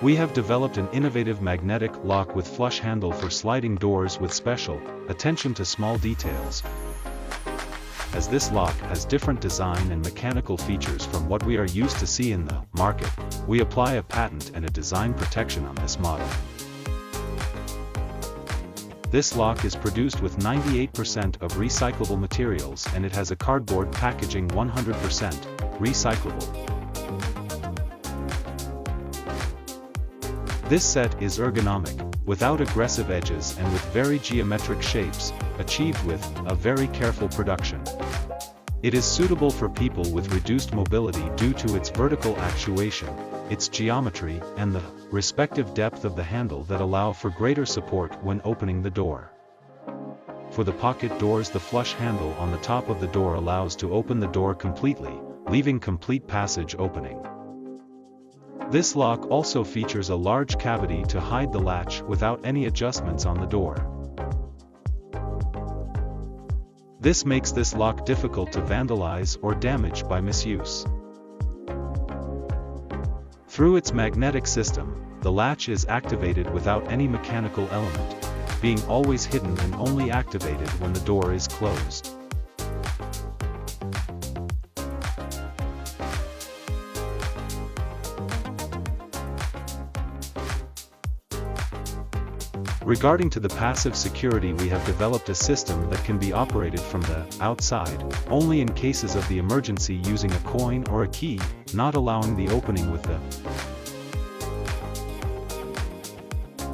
We have developed an innovative magnetic lock with flush handle for sliding doors with special attention to small details. As this lock has different design and mechanical features from what we are used to see in the market, we apply a patent and a design protection on this model. This lock is produced with 98% of recyclable materials and it has a cardboard packaging 100% recyclable. This set is ergonomic, without aggressive edges and with very geometric shapes, achieved with a very careful production. It is suitable for people with reduced mobility due to its vertical actuation, its geometry, and the respective depth of the handle that allow for greater support when opening the door. For the pocket doors, the flush handle on the top of the door allows to open the door completely, leaving complete passage opening. This lock also features a large cavity to hide the latch without any adjustments on the door. This makes this lock difficult to vandalize or damage by misuse. Through its magnetic system, the latch is activated without any mechanical element, being always hidden and only activated when the door is closed. Regarding to the passive security, we have developed a system that can be operated from the outside, only in cases of the emergency using a coin or a key, not allowing the opening with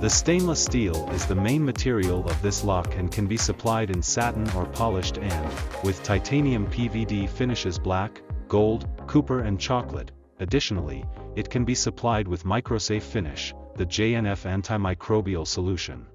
The stainless steel is the main material of this lock and can be supplied in satin or polished and, with titanium PVD finishes black, gold, copper and chocolate. Additionally, it can be supplied with microsafe finish, the JNF antimicrobial solution.